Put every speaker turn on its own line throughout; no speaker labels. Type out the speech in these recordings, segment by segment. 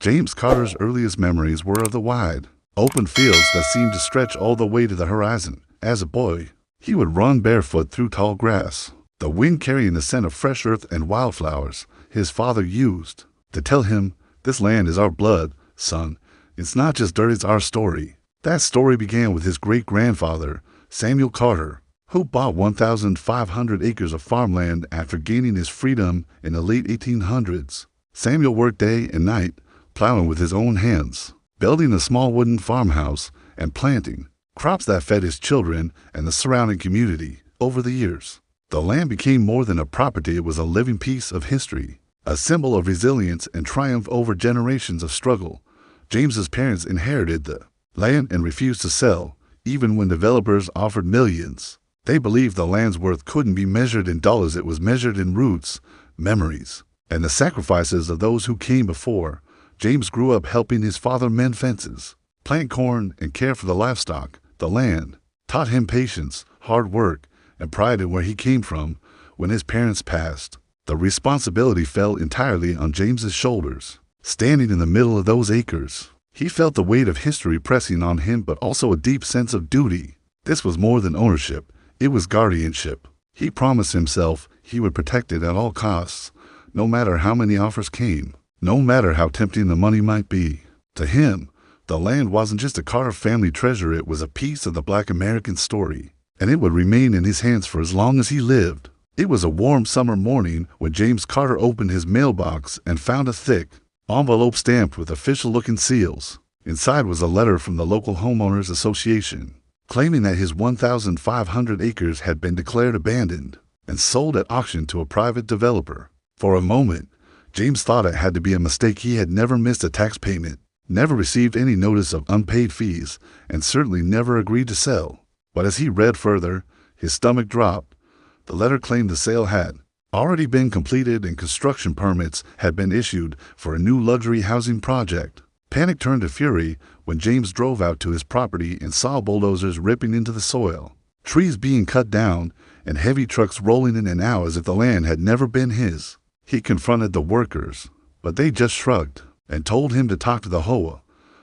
James Carter's earliest memories were of the wide, open fields that seemed to stretch all the way to the horizon. As a boy, he would run barefoot through tall grass, the wind carrying the scent of fresh earth and wildflowers. His father used to tell him, "This land is our blood, son. It's not just dirt, it's our story." That story began with his great-grandfather, Samuel Carter, who bought 1,500 acres of farmland after gaining his freedom in the late 1800s. Samuel worked day and night, plowing with his own hands, building a small wooden farmhouse, and planting crops that fed his children and the surrounding community. Over the years, the land became more than a property. It was a living piece of history, a symbol of resilience and triumph over generations of struggle. James's parents inherited the land and refused to sell, even when developers offered millions. They believed the land's worth couldn't be measured in dollars. It was measured in roots, memories, and the sacrifices of those who came before. James grew up helping his father mend fences, plant corn, and care for the livestock. The land taught him patience, hard work, and pride in where he came from. When his parents passed, the responsibility fell entirely on James's shoulders. Standing in the middle of those acres, he felt the weight of history pressing on him, but also a deep sense of duty. This was more than ownership, it was guardianship. He promised himself he would protect it at all costs, no matter how many offers came, no matter how tempting the money might be. To him, the land wasn't just a Carter family treasure, it was a piece of the Black American story, and it would remain in his hands for as long as he lived. It was a warm summer morning when James Carter opened his mailbox and found a thick envelope stamped with official-looking seals. Inside was a letter from the local homeowners association, claiming that his 1,500 acres had been declared abandoned and sold at auction to a private developer. For a moment, James thought it had to be a mistake. He had never missed a tax payment, never received any notice of unpaid fees, and certainly never agreed to sell. But as he read further, his stomach dropped. The letter claimed the sale had already been completed and construction permits had been issued for a new luxury housing project. Panic turned to fury when James drove out to his property and saw bulldozers ripping into the soil, trees being cut down, and heavy trucks rolling in and out as if the land had never been his. He confronted the workers, but they just shrugged and told him to talk to the HOA.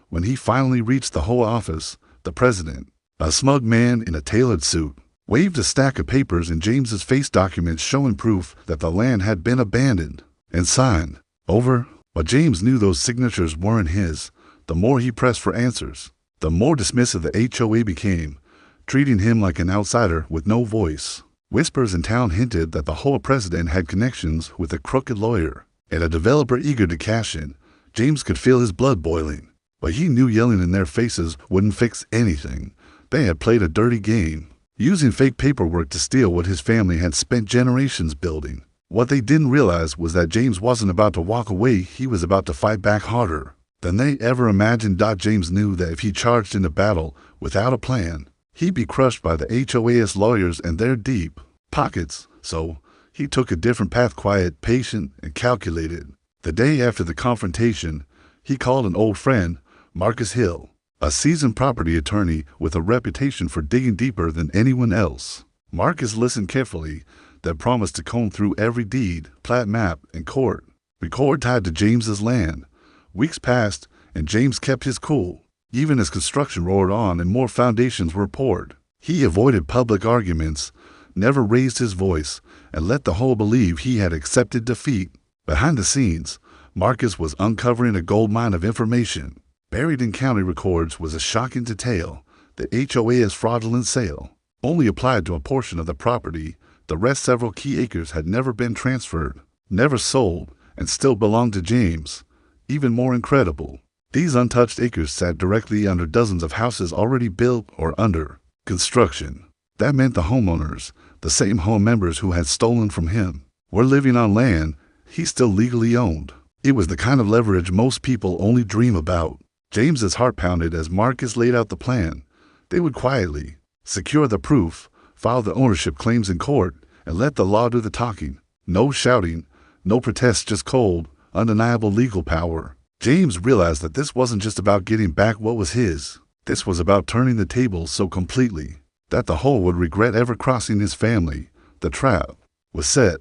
When he finally reached the HOA office, the president, a smug man in a tailored suit, waved a stack of papers in James's face, documents showing proof that the land had been abandoned and signed over. But James knew those signatures weren't his. The more he pressed for answers, the more dismissive the HOA became, treating him like an outsider with no voice. Whispers in town hinted that the HOA president had connections with a crooked lawyer and a developer eager to cash in. James could feel his blood boiling, but he knew yelling in their faces wouldn't fix anything. They had played a dirty game, using fake paperwork to steal what his family had spent generations building. What they didn't realize was that James wasn't about to walk away, he was about to fight back harder than they ever imagined. James knew that if he charged into battle without a plan, he'd be crushed by the HOA's lawyers and their deep pockets. So he took a different path, quiet, patient, and calculated. The day after the confrontation, he called an old friend, Marcus Hill, a seasoned property attorney with a reputation for digging deeper than anyone else. Marcus listened carefully, then promised to comb through every deed, plat map, and court record tied to James's land. Weeks passed, and James kept his cool, even as construction roared on and more foundations were poured. He avoided public arguments, never raised his voice, and let the whole believe he had accepted defeat. Behind the scenes, Marcus was uncovering a goldmine of information. Buried in county records was a shocking detail. The HOA's fraudulent sale only applied to a portion of the property. The rest, several key acres, had never been transferred, never sold, and still belonged to James. Even more incredible, these untouched acres sat directly under dozens of houses already built or under construction. That meant the homeowners, the same home members who had stolen from him, were living on land he still legally owned. It was the kind of leverage most people only dream about. James's heart pounded as Marcus laid out the plan. They would quietly secure the proof, file the ownership claims in court, and let the law do the talking. No shouting, no protests, just cold, undeniable legal power. James realized that this wasn't just about getting back what was his. This was about turning the tables so completely that the whole would regret ever crossing his family. The trap was set.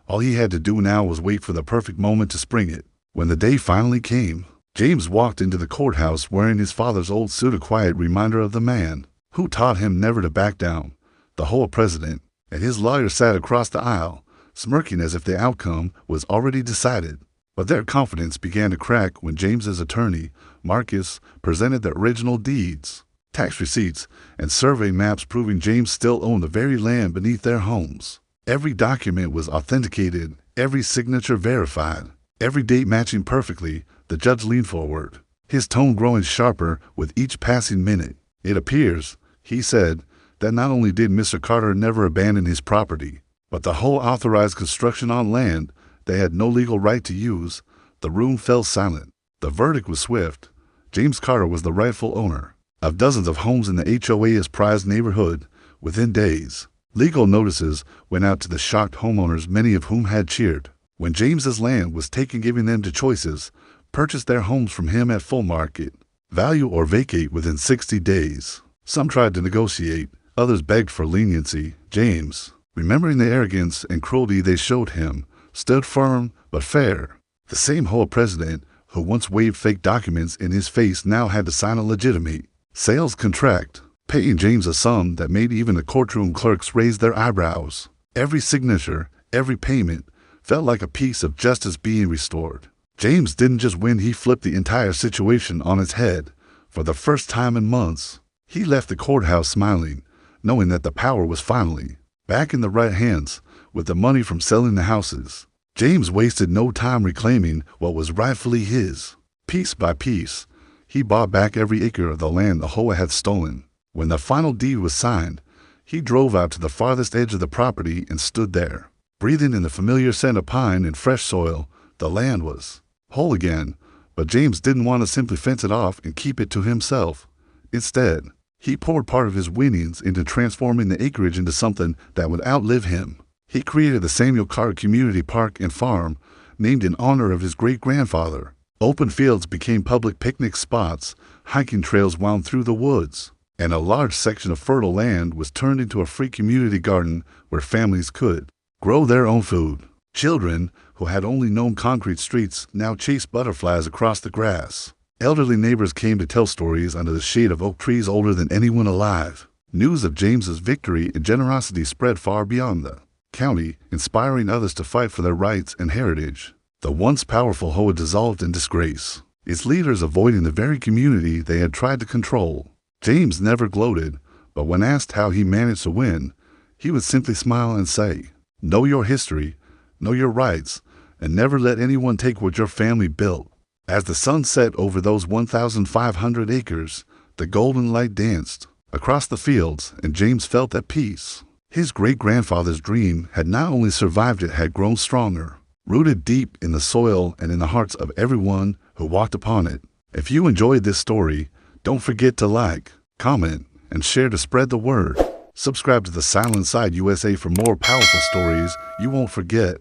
All he had to do now was wait for the perfect moment to spring it. When the day finally came, James walked into the courthouse wearing his father's old suit, a quiet reminder of the man who taught him never to back down, the HOA president, and his lawyer sat across the aisle, smirking as if the outcome was already decided. But their confidence began to crack when James's attorney, Marcus, presented the original deeds, tax receipts, and survey maps proving James still owned the very land beneath their homes. Every document was authenticated, every signature verified, every date matching perfectly. The judge leaned forward, his tone growing sharper with each passing minute. "It appears," he said, "that not only did Mr. Carter never abandon his property, but the whole authorized construction on land they had no legal right to use." The room fell silent. The verdict was swift. James Carter was the rightful owner of dozens of homes in the HOA's prized neighborhood. Within days, legal notices went out to the shocked homeowners, many of whom had cheered when James's land was taken, giving them two choices: purchase their homes from him at full market value or vacate within 60 days. Some tried to negotiate, others begged for leniency. James, remembering the arrogance and cruelty they showed him, stood firm but fair. The same HOA president who once waved fake documents in his face now had to sign a legitimate sales contract, paying James a sum that made even the courtroom clerks raise their eyebrows. Every signature, every payment, felt like a piece of justice being restored. James didn't just win, he flipped the entire situation on its head. For the first time in months, he left the courthouse smiling, knowing that the power was finally back in the right hands. With the money from selling the houses, James wasted no time reclaiming what was rightfully his. Piece by piece, he bought back every acre of the land the HOA had stolen. When the final deed was signed, he drove out to the farthest edge of the property and stood there, breathing in the familiar scent of pine and fresh soil. The land was whole again, but James didn't want to simply fence it off and keep it to himself. Instead, he poured part of his winnings into transforming the acreage into something that would outlive him. He created the Samuel Carter Community Park and Farm, named in honor of his great-grandfather. Open fields became public picnic spots, hiking trails wound through the woods, and a large section of fertile land was turned into a free community garden where families could grow their own food. Children, who had only known concrete streets, now chased butterflies across the grass. Elderly neighbors came to tell stories under the shade of oak trees older than anyone alive. News of James's victory and generosity spread far beyond the county, inspiring others to fight for their rights and heritage. The once powerful HOA dissolved in disgrace, its leaders avoiding the very community they had tried to control. James never gloated, but when asked how he managed to win, he would simply smile and say, "Know your history, know your rights, and never let anyone take what your family built." As the sun set over those 1,500 acres, the golden light danced across the fields, and James felt at peace. His great-grandfather's dream had not only survived, it had grown stronger, rooted deep in the soil and in the hearts of everyone who walked upon it. If you enjoyed this story, don't forget to like, comment, and share to spread the word. Subscribe to the Silent Side USA for more powerful stories you won't forget.